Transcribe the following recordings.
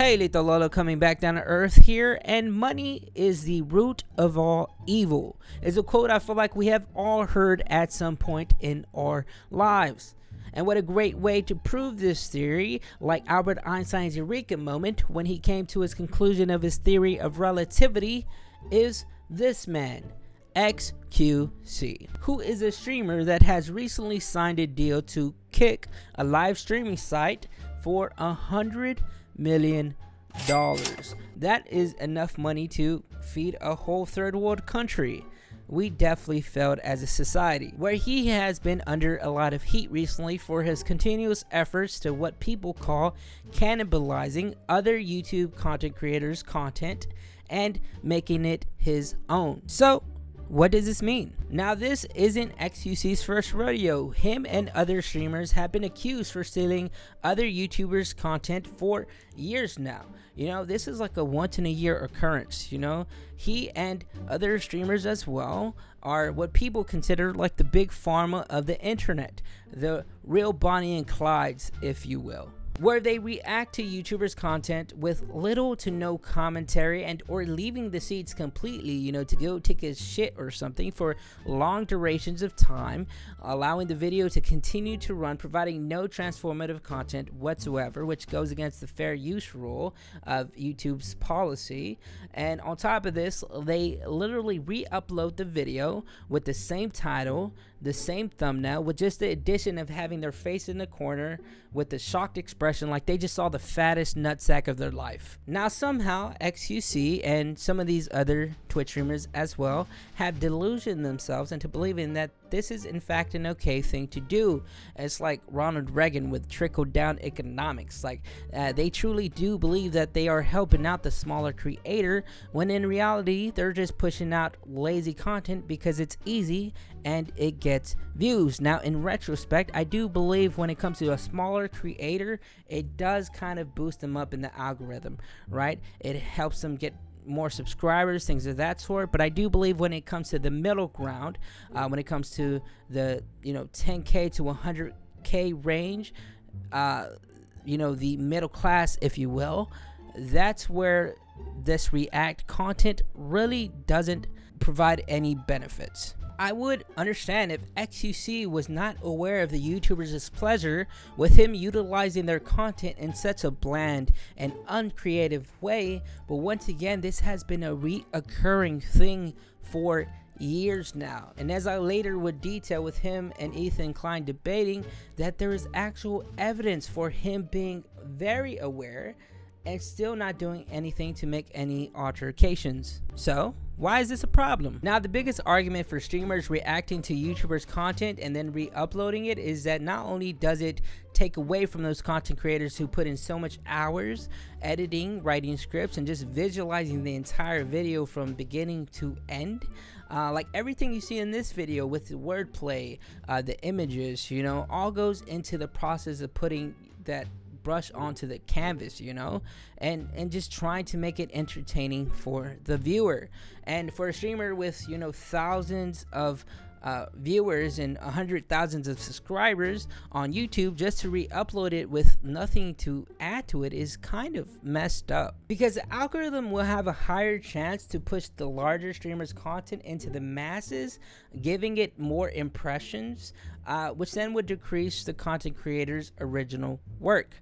Hey, Lito Lolo coming back down to earth here, and money is the root of all evil is a quote I feel like we have all heard at some point in our lives. And what a great way to prove this theory, like Albert Einstein's Eureka moment when he came to his conclusion of his theory of relativity, is this man, XQC, who is a streamer that has recently signed a deal to kick a live streaming site for $100 million. That is enough money to feed a whole third world country. We definitely failed as a society, where he has been under a lot of heat recently for his continuous efforts to what people call cannibalizing other YouTube content creators' content and making it his own. So what does this mean? Now, this isn't XQC's first rodeo. Him and other streamers have been accused for stealing other YouTubers' content for years now. You know, this is like a once in a year occurrence, you know. He and other streamers as well are what people consider like the big pharma of the internet. The real Bonnie and Clydes, if you will, where they react to YouTubers' content with little to no commentary and or leaving the seats completely, you know, to go take a shit or something for long durations of time, allowing the video to continue to run, providing no transformative content whatsoever, which goes against the fair use rule of YouTube's policy. And on top of this, they literally re-upload the video with the same title, the same thumbnail, with just the addition of having their face in the corner with the shocked expression like they just saw the fattest nutsack of their life. Now, somehow XQC and some of these other Twitch streamers as well have delusioned themselves into believing that this is in fact an okay thing to do. It's like Ronald Reagan with trickle-down economics. Like they truly do believe that they are helping out the smaller creator, when in reality they're just pushing out lazy content because it's easy and it gets views. Now, in retrospect, I do believe when it comes to a smaller creator, it does kind of boost them up in the algorithm, right? It helps them get more subscribers, things of that sort. But I do believe when it comes to the middle ground, when it comes to the 10k to 100k range, the middle class, if you will, that's where this React content really doesn't provide any benefits. I would understand if XQC was not aware of the YouTubers' displeasure with him utilizing their content in such a bland and uncreative way, but once again, this has been a reoccurring thing for years now. And as I later would detail with him and Ethan Klein debating, that there is actual evidence for him being very aware and still not doing anything to make any altercations. So why is this a problem? Now, the biggest argument for streamers reacting to YouTubers' content and then re-uploading it is that not only does it take away from those content creators who put in so much hours editing, writing scripts, and just visualizing the entire video from beginning to end. Like everything you see in this video with the wordplay, the images, all goes into the process of putting that brush onto the canvas, and just trying to make it entertaining for the viewer. And for a streamer with thousands of viewers and 100,000s of subscribers on YouTube, just to re-upload it with nothing to add to it is kind of messed up, because the algorithm will have a higher chance to push the larger streamers' content into the masses, giving it more impressions, which then would decrease the content creator's original work.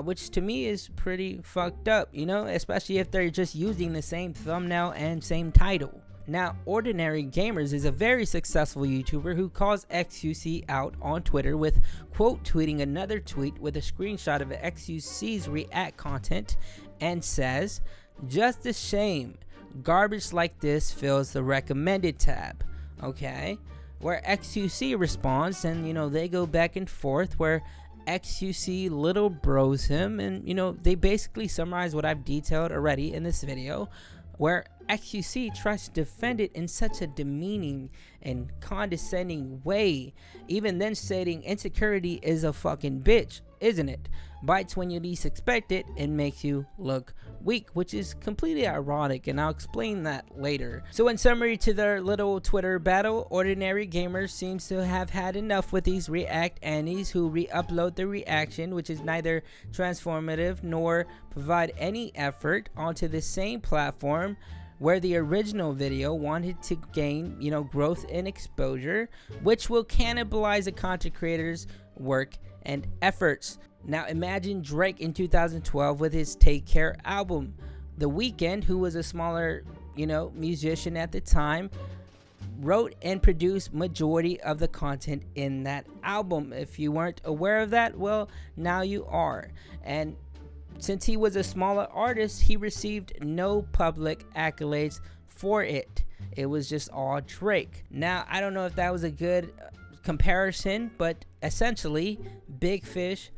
Which to me is pretty fucked up, especially if they're just using the same thumbnail and same title. Now, Ordinary Gamers is a very successful YouTuber who calls XQC out on Twitter with quote tweeting another tweet with a screenshot of XQC's React content and says, "Just a shame, garbage like this fills the recommended tab." Okay, where XQC responds, and they go back and forth, where XQC little bros him, and they basically summarize what I've detailed already in this video, where XQC tries to defend it in such a demeaning and condescending way, even then stating insecurity is a fucking bitch, isn't it? bites when you least expect it and makes you look weak, which is completely ironic, and I'll explain that later. So in summary to their little Twitter battle, Ordinary Gamers seems to have had enough with these React Annies who re-upload the reaction, which is neither transformative nor provide any effort, onto the same platform where the original video wanted to gain, growth and exposure, which will cannibalize a content creator's work and efforts. Now imagine Drake in 2012 with his Take Care album. The Weeknd, who was a smaller, musician at the time, wrote and produced majority of the content in that album. If you weren't aware of that, well, now you are. And since he was a smaller artist, he received no public accolades for it. It was just all Drake. Now, I don't know if that was a good comparison, but essentially, big fish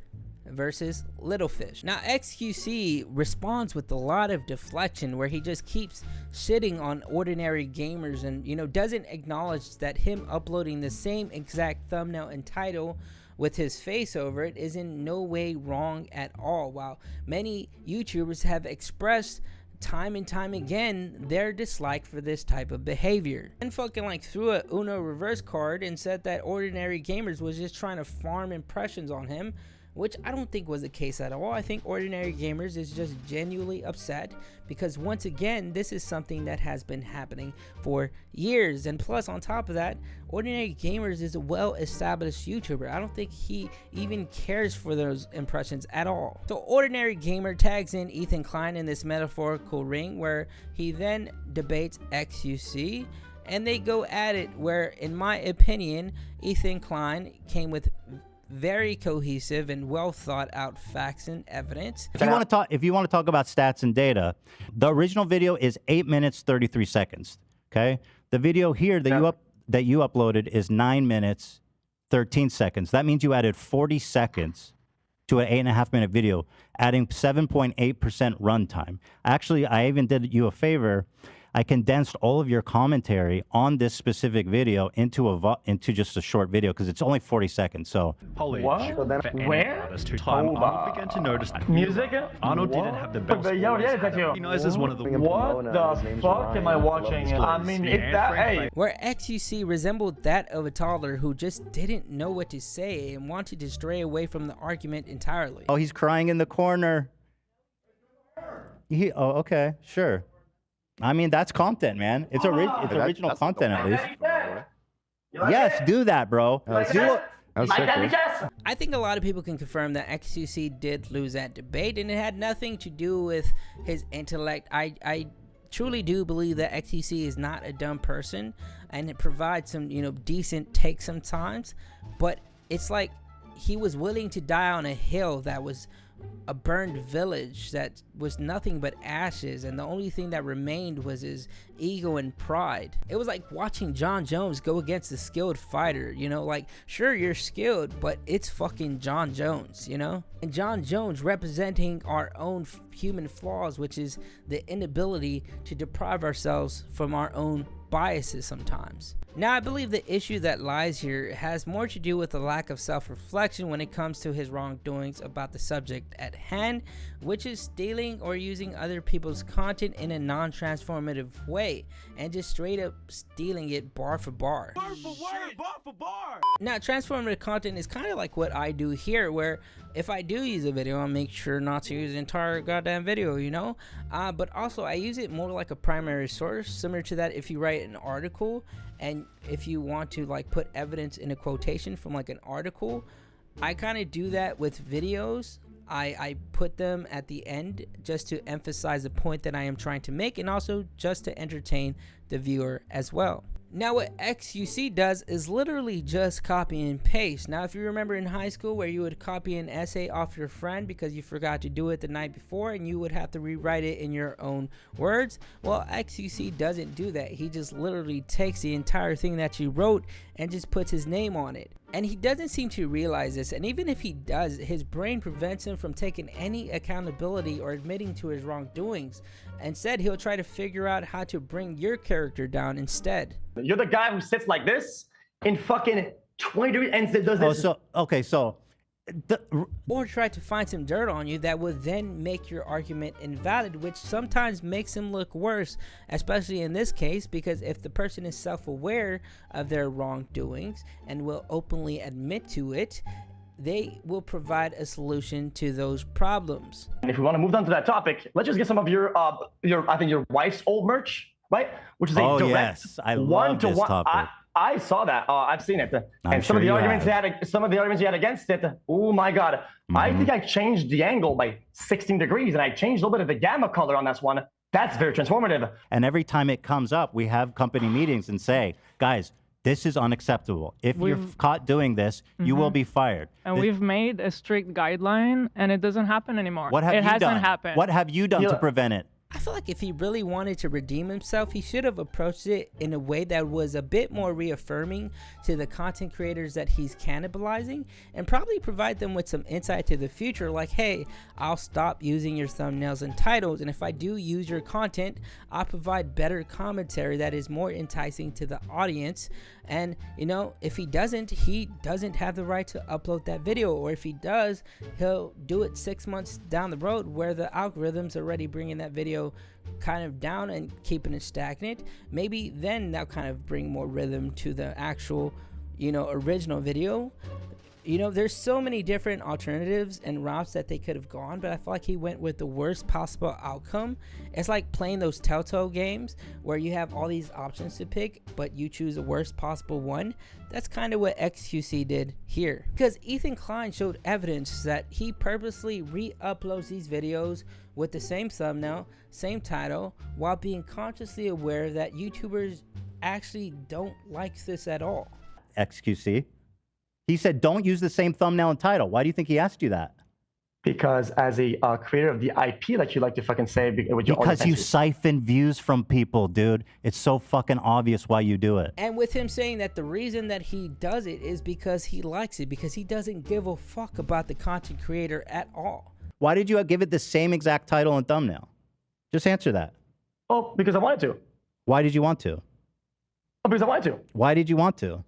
versus little fish. Now, XQC responds with a lot of deflection where he just keeps shitting on Ordinary Gamers and, doesn't acknowledge that him uploading the same exact thumbnail and title with his face over it is in no way wrong at all, while many YouTubers have expressed time and time again their dislike for this type of behavior, and fucking threw a Uno reverse card and said that Ordinary Gamers was just trying to farm impressions on him, which I don't think was the case at all. I think Ordinary Gamers is just genuinely upset because, once again, this is something that has been happening for years. And plus, on top of that, Ordinary Gamers is a well-established YouTuber. I don't think he even cares for those impressions at all. So Ordinary Gamer tags in Ethan Klein in this metaphorical ring where he then debates XQC, and they go at it where, in my opinion, Ethan Klein came with very cohesive and well thought out facts and evidence. If you want to talk about stats and data, the original video is 8 minutes 33 seconds. Okay, the video here that you uploaded is 9 minutes 13 seconds. That means you added 40 seconds to an 8.5 minute video, adding 7.8% runtime. Actually, I even did you a favor. I condensed all of your commentary on this specific video into just a short video because it's only 40 seconds. So what? So then where? Arnold began to notice that music? Arnold didn't have the best voice. Recognized as one of the what the fuck am I watching? I mean, it's that. Hey. Where XQC resembled that of a toddler who just didn't know what to say and wanted to stray away from the argument entirely. Oh, he's crying in the corner. Oh, okay, sure. I mean, that's content, man. It's original content, at least. Yes, do that, bro. I think a lot of people can confirm that XQC did lose that debate, and it had nothing to do with his intellect. I truly do believe that XQC is not a dumb person, and it provides some, decent takes sometimes. But it's like he was willing to die on a hill that was a burned village that was nothing but ashes, and the only thing that remained was his ego and pride. It was like watching Jon Jones go against a skilled fighter, sure, you're skilled, but it's fucking Jon Jones, and Jon Jones representing our own human flaws, which is the inability to deprive ourselves from our own biases sometimes. Now, I believe the issue that lies here has more to do with the lack of self-reflection when it comes to his wrongdoings about the subject at hand, which is stealing or using other people's content in a non-transformative way and just straight up stealing it bar for bar. Word for word, bar for bar. Now, transformative content is kind of like what I do here, where if I do use a video, I'll make sure not to use the entire goddamn video, but also I use it more like a primary source, similar to that if you write an article and if you want to put evidence in a quotation from an article. I kind of do that with videos. I put them at the end just to emphasize the point that I am trying to make, and also just to entertain the viewer as well. Now, what XQC does is literally just copy and paste. Now, if you remember in high school where you would copy an essay off your friend because you forgot to do it the night before and you would have to rewrite it in your own words, well, XQC doesn't do that. He just literally takes the entire thing that you wrote and just puts his name on it. And he doesn't seem to realize this, and even if he does, his brain prevents him from taking any accountability or admitting to his wrongdoings. Instead, he'll try to figure out how to bring your character down instead. You're the guy who sits like this in fucking 20 degrees and does this. So or try to find some dirt on you that will then make your argument invalid, which sometimes makes him look worse, especially in this case, because if the person is self-aware of their wrongdoings and will openly admit to it, they will provide a solution to those problems. And if we want to move on to that topic, let's just get some of your I think your wife's old merch, right? Which is a direct yes, I love this topic. I saw that. I've seen it, I'm and sure you have. some of the arguments you had against it. Oh my God! I think I changed the angle by 16 degrees, and I changed a little bit of the gamma color on this one. That's very transformative. And every time it comes up, we have company meetings and say, guys, this is unacceptable. If you're caught doing this, you will be fired. And we've made a strict guideline, and it doesn't happen anymore. What have it you hasn't done? happened. What have you done to prevent it? I feel like if he really wanted to redeem himself, he should have approached it in a way that was a bit more reaffirming to the content creators that he's cannibalizing, and probably provide them with some insight to the future, like, hey, I'll stop using your thumbnails and titles, and if I do use your content, I'll provide better commentary that is more enticing to the audience. And you know, if he doesn't have the right to upload that video, or if he does, he'll do it 6 months down the road where the algorithm's already bringing that video kind of down and keeping it stagnant. Maybe then that'll kind of bring more rhythm to the actual, you know, original video. You know, there's so many different alternatives and routes that they could have gone, but I feel like he went with the worst possible outcome. It's like playing those Telltale games where you have all these options to pick, but you choose the worst possible one. That's kind of what XQC did here, because Ethan Klein showed evidence that he purposely re-uploads these videos with the same thumbnail, same title, while being consciously aware that YouTubers actually don't like this at all. XQC. He said, don't use the same thumbnail and title. Why do you think he asked you that? Because as a creator of the IP, like you like to fucking say, because you siphon views from people, dude. It's so fucking obvious why you do it. And with him saying that the reason that he does it is because he likes it, because he doesn't give a fuck about the content creator at all. Why did you give it the same exact title and thumbnail? Just answer that. Oh, because I wanted to. Why did you want to? Oh, because I wanted to. Why did you want to?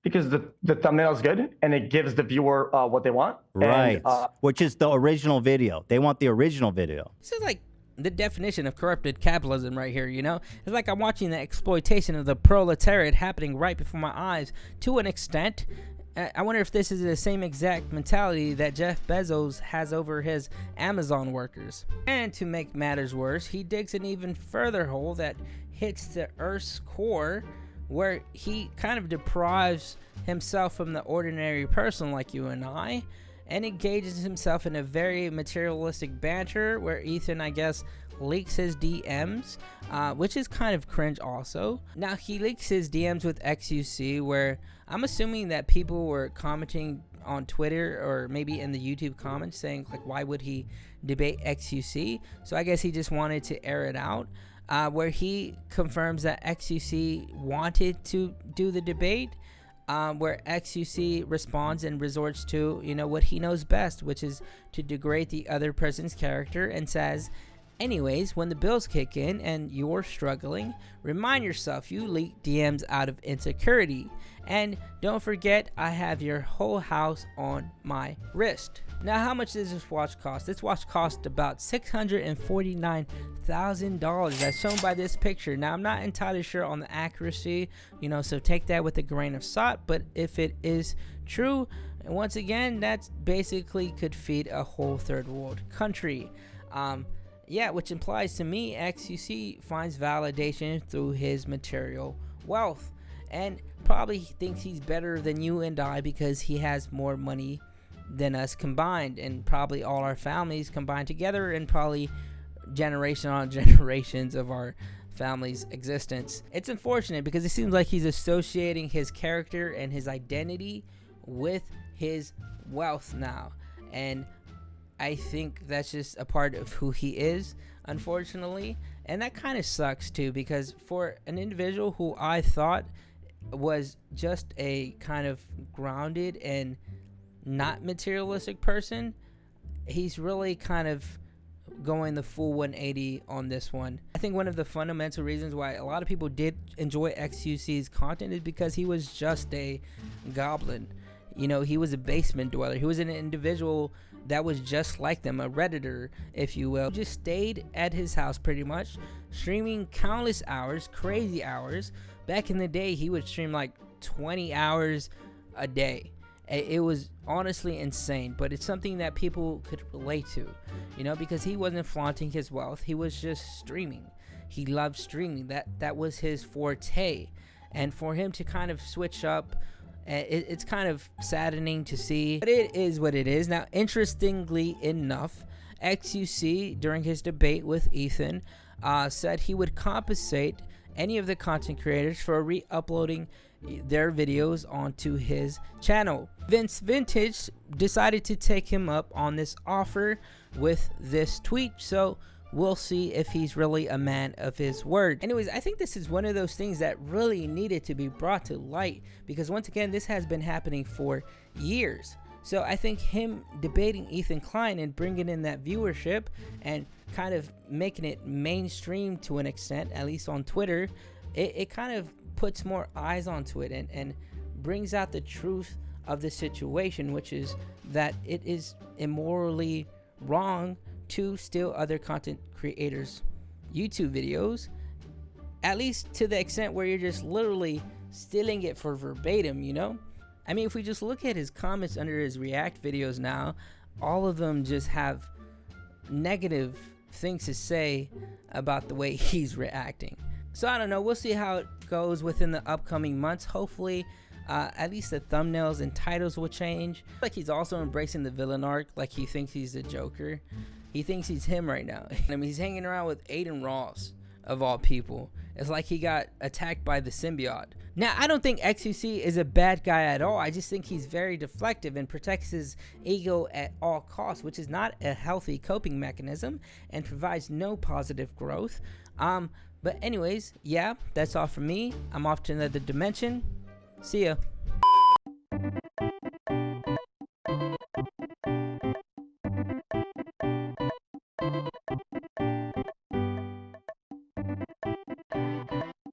Because the thumbnail is good and it gives the viewer what they want. Right. And, which is the original video. They want the original video. This is like the definition of corrupted capitalism right here, you know? It's like I'm watching the exploitation of the proletariat happening right before my eyes to an extent. I wonder if this is the same exact mentality that Jeff Bezos has over his Amazon workers. And to make matters worse, he digs an even further hole that hits the Earth's core, where he kind of deprives himself from the ordinary person like you and I, and engages himself in a very materialistic banter where Ethan, I guess, leaks his DMs, which is kind of cringe also. Now, he leaks his DMs with XUC, where I'm assuming that people were commenting on Twitter or maybe in the YouTube comments saying, like, why would he debate XUC? So I guess he just wanted to air it out. Where he confirms that XUC wanted to do the debate, where XUC responds and resorts to, you know, what he knows best, which is to degrade the other person's character, and says, anyways, when the bills kick in and you're struggling, remind yourself you leak DMs out of insecurity. And don't forget, I have your whole house on my wrist. Now, how much does this watch cost? This watch cost about $649,000 as shown by this picture. Now, I'm not entirely sure on the accuracy, you know, so take that with a grain of salt. But if it is true, once again, that's basically could feed a whole third world country. Yeah, which implies to me XUC finds validation through his material wealth, and probably thinks he's better than you and I because he has more money than us combined, and probably all our families combined together, and probably generation on generations of our family's existence. It's unfortunate because it seems like he's associating his character and his identity with his wealth now, and I think that's just a part of who he is, unfortunately. And that kind of sucks too, because for an individual who I thought was just a kind of grounded and not materialistic person, he's really kind of going the full 180 on this one. I think one of the fundamental reasons why a lot of people did enjoy XUC's content is because he was just a goblin. You know, he was a basement dweller. He was an individual that was just like them, a Redditor, if you will. He just stayed at his house pretty much, streaming countless hours, crazy hours. Back in the day, he would stream like 20 hours a day. It was honestly insane, but it's something that people could relate to, you know, because he wasn't flaunting his wealth. He was just streaming. He loved streaming. That was his forte. And for him to kind of switch up, it's kind of saddening to see, but it is what it is. Now, interestingly enough, XUC, during his debate with Ethan, said he would compensate any of the content creators for re-uploading their videos onto his channel. Vince Vintage decided to take him up on this offer with this tweet, so we'll see if he's really a man of his word. Anyways, I think this is one of those things that really needed to be brought to light, because once again, this has been happening for years. So I think him debating Ethan Klein and bringing in that viewership and kind of making it mainstream to an extent, at least on Twitter, it kind of puts more eyes onto it and brings out the truth of the situation, which is that it is immorally wrong to steal other content creators' YouTube videos, at least to the extent where you're just literally stealing it for verbatim, you know? I mean, if we just look at his comments under his React videos now, all of them just have negative things to say about the way he's reacting. So I don't know, we'll see how it goes within the upcoming months. Hopefully at least the thumbnails and titles will change. Like, he's also embracing the villain arc, like he thinks he's the Joker. He thinks he's him right now. I mean, he's hanging around with Aiden Ross, of all people. It's like he got attacked by the symbiote. Now, I don't think XUC is a bad guy at all. I just think he's very deflective and protects his ego at all costs, which is not a healthy coping mechanism and provides no positive growth. But anyways, yeah, that's all from me. I'm off to another dimension. See ya.